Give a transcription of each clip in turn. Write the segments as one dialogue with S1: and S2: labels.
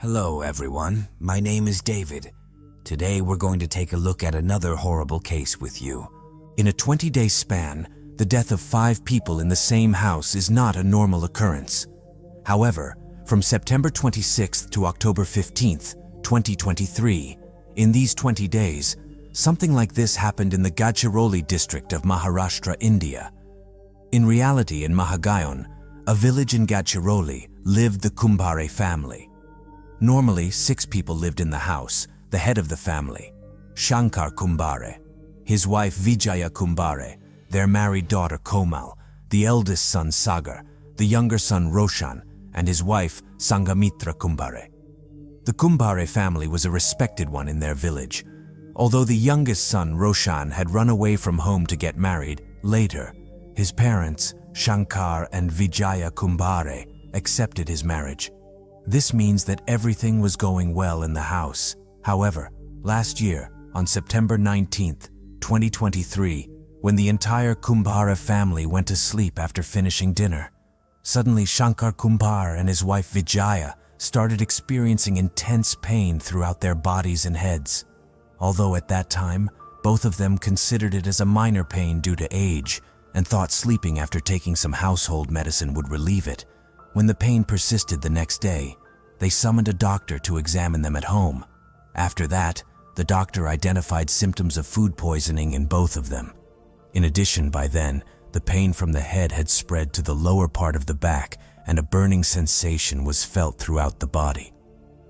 S1: Hello everyone, my name is David. Today we're going to take a look at another horrible case with you. In a 20-day span, the death of 5 people in the same house is not a normal occurrence. However, from September 26th to October 15th, 2023, in these 20 days, something like this happened in the Gadchiroli district of Maharashtra, India. In reality, in Mahagaon, a village in Gadchiroli, lived the Kumare family. Normally, 6 people lived in the house, the head of the family, Shankar Kumare, his wife Vijaya Kumare, their married daughter Komal, the eldest son Sagar, the younger son Roshan, and his wife Sangamitra Kumare. The Kumare family was a respected one in their village. Although the youngest son Roshan had run away from home to get married, later, his parents, Shankar and Vijaya Kumare, accepted his marriage. This means that everything was going well in the house. However, last year, on September 19th, 2023, when the entire Kumare family went to sleep after finishing dinner, suddenly Shankar Kumare and his wife Vijaya started experiencing intense pain throughout their bodies and heads. Although at that time, both of them considered it as a minor pain due to age and thought sleeping after taking some household medicine would relieve it. When the pain persisted the next day, they summoned a doctor to examine them at home. After that, the doctor identified symptoms of food poisoning in both of them. In addition, by then, the pain from the head had spread to the lower part of the back and a burning sensation was felt throughout the body.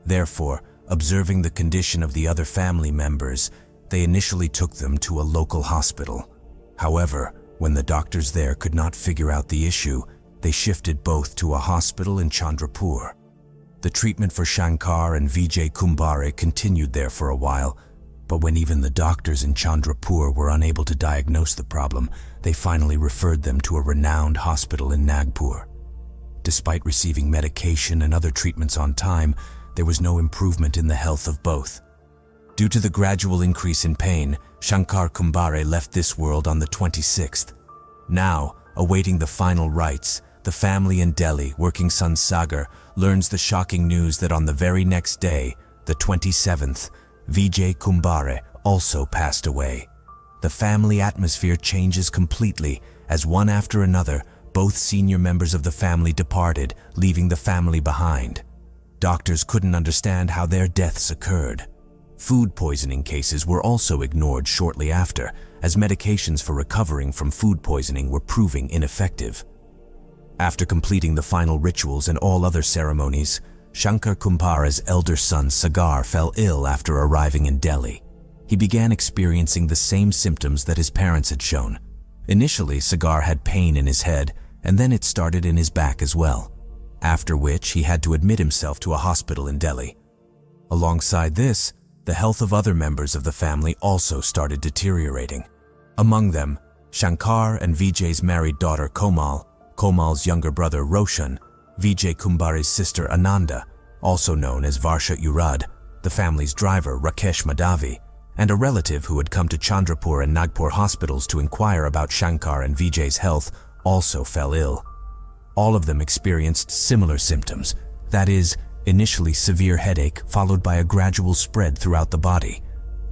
S1: Therefore, observing the condition of the other family members, they initially took them to a local hospital. However, when the doctors there could not figure out the issue, they shifted both to a hospital in Chandrapur. The treatment for Shankar and Vijay Kumare continued there for a while, but when even the doctors in Chandrapur were unable to diagnose the problem, they finally referred them to a renowned hospital in Nagpur. Despite receiving medication and other treatments on time, there was no improvement in the health of both. Due to the gradual increase in pain, Shankar Kumare left this world on the 26th. Now, awaiting the final rites, the family in Delhi, working son Sagar, learns the shocking news that on the very next day, the 27th, Vijay Kumare also passed away. The family atmosphere changes completely as one after another, both senior members of the family departed, leaving the family behind. Doctors couldn't understand how their deaths occurred. Food poisoning cases were also ignored shortly after, as medications for recovering from food poisoning were proving ineffective. After completing the final rituals and all other ceremonies, Shankar Kumare's elder son Sagar fell ill after arriving in Delhi. He began experiencing the same symptoms that his parents had shown. Initially, Sagar had pain in his head, and then it started in his back as well, after which he had to admit himself to a hospital in Delhi. Alongside this, the health of other members of the family also started deteriorating. Among them, Shankar and Vijay's married daughter Komal, Komal's younger brother Roshan, Vijay Kumare's sister Ananda, also known as Varsha Urad, the family's driver Rakesh Madhavi, and a relative who had come to Chandrapur and Nagpur hospitals to inquire about Shankar and Vijay's health, also fell ill. All of them experienced similar symptoms, that is, initially severe headache followed by a gradual spread throughout the body.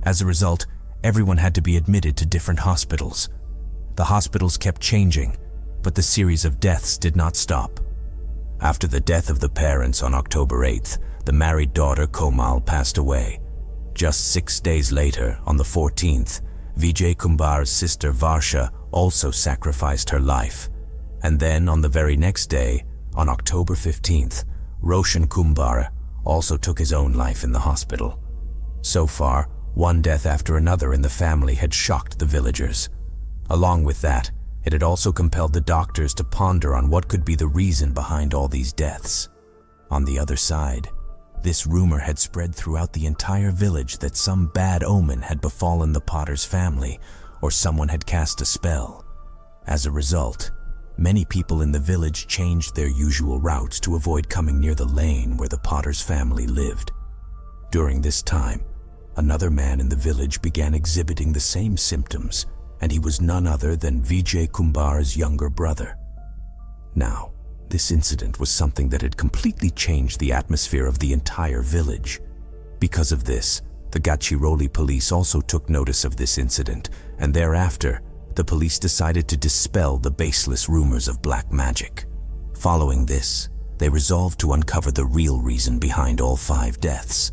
S1: As a result, everyone had to be admitted to different hospitals. The hospitals kept changing, but the series of deaths did not stop. After the death of the parents on October 8th, the married daughter Komal passed away. Just 6 days later, on the 14th, Vijay Kumare's sister Varsha also sacrificed her life. And then on the very next day, on October 15th, Roshan Kumare also took his own life in the hospital. So far, one death after another in the family had shocked the villagers. Along with that, it had also compelled the doctors to ponder on what could be the reason behind all these deaths. On the other side, this rumor had spread throughout the entire village that some bad omen had befallen the potter's family, or someone had cast a spell. As a result, many people in the village changed their usual routes to avoid coming near the lane where the potter's family lived. During this time, another man in the village began exhibiting the same symptoms, and he was none other than Vijay Kumare's younger brother. Now, This incident was something that had completely changed the atmosphere of the entire village. Because of this, the Gachiroli police also took notice of this incident, and thereafter, the police decided to dispel the baseless rumors of black magic. Following this, they resolved to uncover the real reason behind all 5 deaths.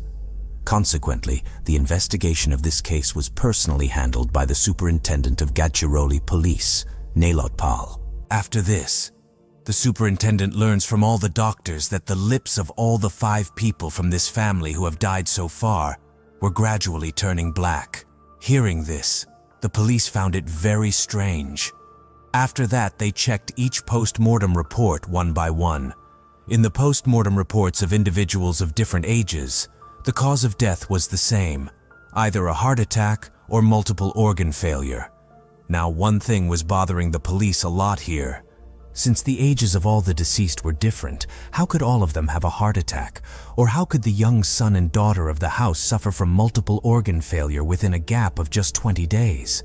S1: Consequently, the investigation of this case was personally handled by the superintendent of Gachiroli Police, Nalotpal. After this, the superintendent learns from all the doctors that the lips of all the 5 people from this family who have died so far were gradually turning black. Hearing this, the police found it very strange. After that, they checked each post-mortem report one by one. In the post-mortem reports of individuals of different ages, the cause of death was the same, either a heart attack or multiple organ failure. Now, one thing was bothering the police a lot here. Since the ages of all the deceased were different, how could all of them have a heart attack? Or how could the young son and daughter of the house suffer from multiple organ failure within a gap of just 20 days?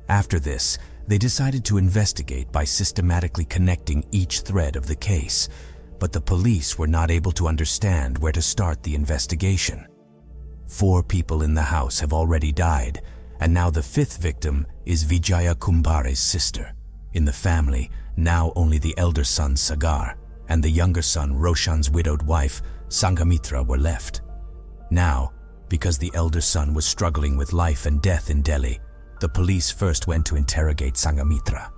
S1: After this, they decided to investigate by systematically connecting each thread of the case, but the police were not able to understand where to start the investigation. 4 people in the house have already died, and now the 5th victim is Vijaya Kumare's sister. In the family, now only the elder son Sagar and the younger son Roshan's widowed wife Sanghamitra were left. Now, because the elder son was struggling with life and death in Delhi, the police first went to interrogate Sanghamitra.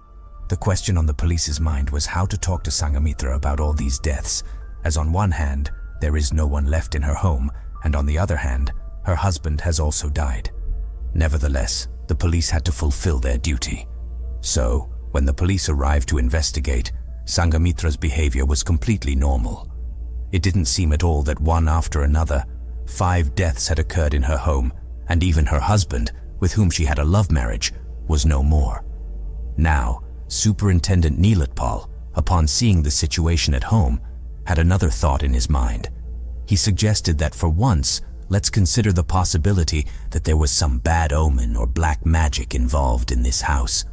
S1: The question on the police's mind was how to talk to Sanghamitra about all these deaths, as on one hand, there is no one left in her home, and on the other hand, her husband has also died. Nevertheless, the police had to fulfill their duty. So, when the police arrived to investigate, Sanghamitra's behavior was completely normal. It didn't seem at all that one after another, 5 deaths had occurred in her home, and even her husband, with whom she had a love marriage, was no more. Now, Superintendent Nilotpal, upon seeing the situation at home, had another thought in his mind. He suggested that for once, let's consider the possibility that there was some bad omen or black magic involved in this house.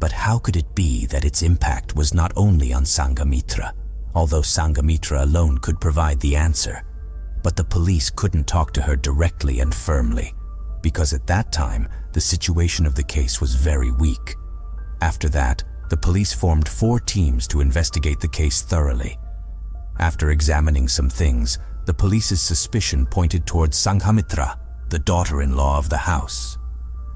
S1: But how could it be that its impact was not only on Sanghamitra, although Sanghamitra alone could provide the answer, but the police couldn't talk to her directly and firmly, because at that time, the situation of the case was very weak. After that, the police formed 4 teams to investigate the case thoroughly. After examining some things, the police's suspicion pointed towards Sanghamitra, the daughter-in-law of the house.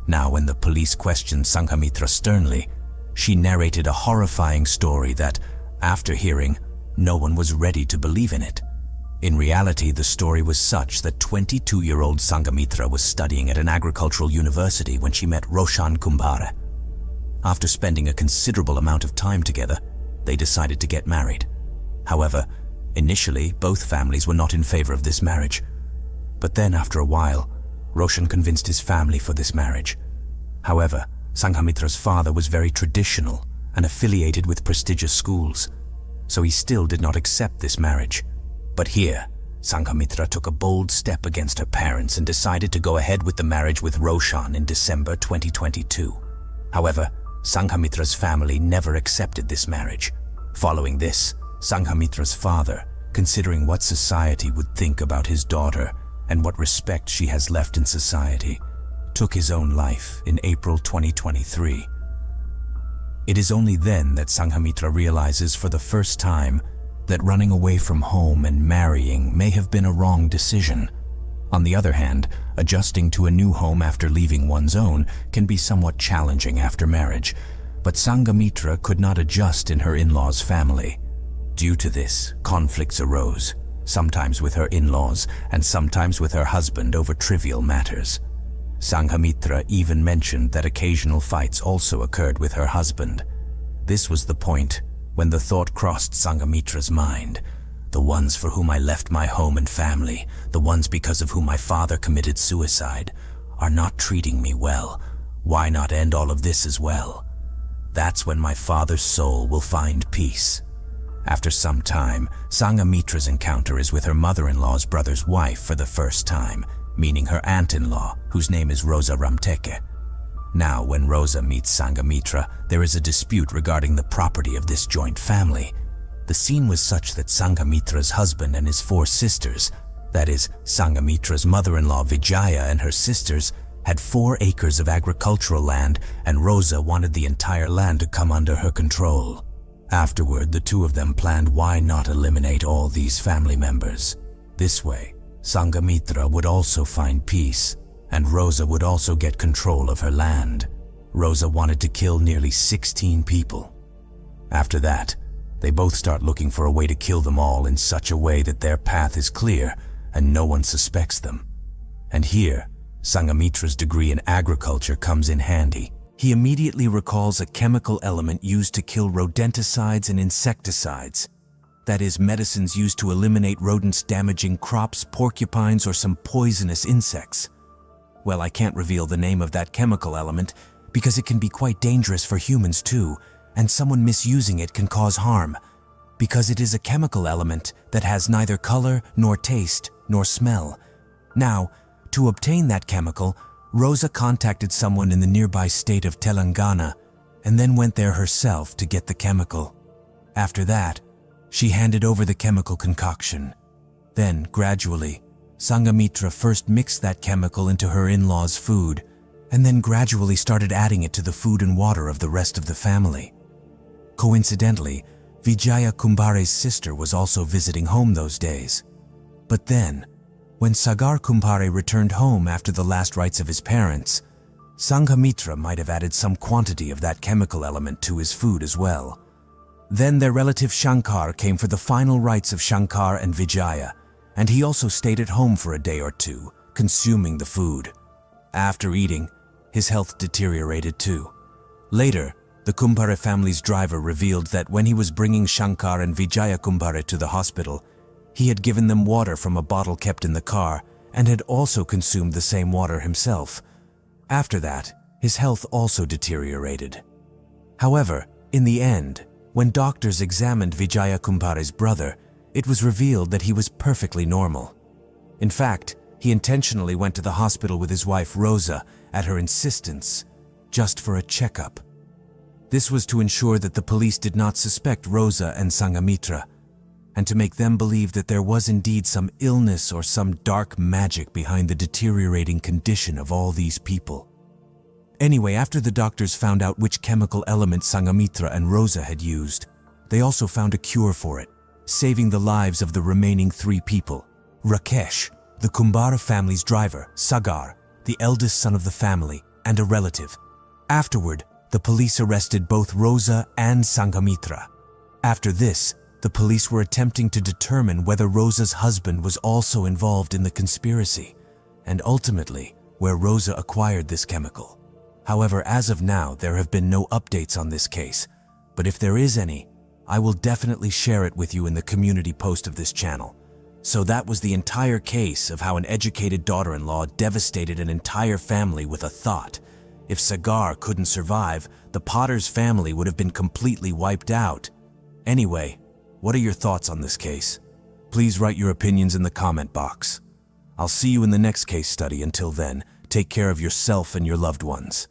S1: Now, when the police questioned Sanghamitra sternly, she narrated a horrifying story that, after hearing, no one was ready to believe in it. In reality, the story was such that 22-year-old Sanghamitra was studying at an agricultural university when she met Roshan Kumare. After spending a considerable amount of time together, they decided to get married. However, initially, both families were not in favor of this marriage. But then, after a while, Roshan convinced his family for this marriage. However, Sanghamitra's father was very traditional and affiliated with prestigious schools, so he still did not accept this marriage. But here, Sanghamitra took a bold step against her parents and decided to go ahead with the marriage with Roshan in December 2022. However, Sanghamitra's family never accepted this marriage. Following this, Sanghamitra's father, considering what society would think about his daughter and what respect she has left in society, took his own life in April 2023. It is only then that Sanghamitra realizes for the first time that running away from home and marrying may have been a wrong decision. On the other hand, adjusting to a new home after leaving one's own can be somewhat challenging after marriage, but Sanghamitra could not adjust in her in-laws' family. Due to this, conflicts arose, sometimes with her in-laws and sometimes with her husband over trivial matters. Sanghamitra even mentioned that occasional fights also occurred with her husband. This was the point when the thought crossed Sanghamitra's mind. The ones for whom I left my home and family, the ones because of whom my father committed suicide, are not treating me well. Why not end all of this as well? That's when my father's soul will find peace. After some time, Sanghamitra's encounter is with her mother-in-law's brother's wife for the first time, meaning her aunt-in-law, whose name is Rosa Ramteke. Now, when Rosa meets Sanghamitra, there is a dispute regarding the property of this joint family. The scene was such that Sanghamitra's husband and his 4 sisters, that is, Sanghamitra's mother-in-law Vijaya and her sisters, had 4 acres of agricultural land, and Rosa wanted the entire land to come under her control. Afterward, the 2 of them planned why not eliminate all these family members. This way, Sanghamitra would also find peace, and Rosa would also get control of her land. Rosa wanted to kill nearly 16 people. After that, they both start looking for a way to kill them all in such a way that their path is clear and no one suspects them. And here, Sanghamitra's degree in agriculture comes in handy. He immediately recalls a chemical element used to kill rodenticides and insecticides. That is, medicines used to eliminate rodents damaging crops, porcupines, or some poisonous insects. Well, I can't reveal the name of that chemical element because it can be quite dangerous for humans too, and someone misusing it can cause harm, because it is a chemical element that has neither color, nor taste, nor smell. Now, to obtain that chemical, Rosa contacted someone in the nearby state of Telangana and then went there herself to get the chemical. After that, she handed over the chemical concoction. Then, gradually, Sanghamitra first mixed that chemical into her in-laws' food, and then gradually started adding it to the food and water of the rest of the family. Coincidentally, Vijaya Kumbare's sister was also visiting home those days. But then, when Sagar Kumbare returned home after the last rites of his parents, Sanghamitra might have added some quantity of that chemical element to his food as well. Then their relative Shankar came for the final rites of Shankar and Vijaya, and he also stayed at home for a day or 2, consuming the food. After eating, his health deteriorated too. Later, the Kumbare family's driver revealed that when he was bringing Shankar and Vijaya Kumbare to the hospital, he had given them water from a bottle kept in the car and had also consumed the same water himself. After that, his health also deteriorated. However, in the end, when doctors examined Vijaya Kumbare's brother, it was revealed that he was perfectly normal. In fact, he intentionally went to the hospital with his wife Rosa at her insistence, just for a checkup. This was to ensure that the police did not suspect Rosa and Sanghamitra, and to make them believe that there was indeed some illness or some dark magic behind the deteriorating condition of all these people. Anyway, after the doctors found out which chemical element Sanghamitra and Rosa had used, they also found a cure for it, saving the lives of the remaining 3 people: Rakesh, the Kumbara family's driver; Sagar, the eldest son of the family, and a relative. Afterward, the police arrested both Rosa and Sanghamitra. After this, the police were attempting to determine whether Rosa's husband was also involved in the conspiracy, and ultimately, where Rosa acquired this chemical. However, as of now, there have been no updates on this case, but if there is any, I will definitely share it with you in the community post of this channel. So that was the entire case of how an educated daughter-in-law devastated an entire family with a thought. If Sagar couldn't survive, the Potter's family would have been completely wiped out. Anyway, what are your thoughts on this case? Please write your opinions in the comment box. I'll see you in the next case study. Until then, take care of yourself and your loved ones.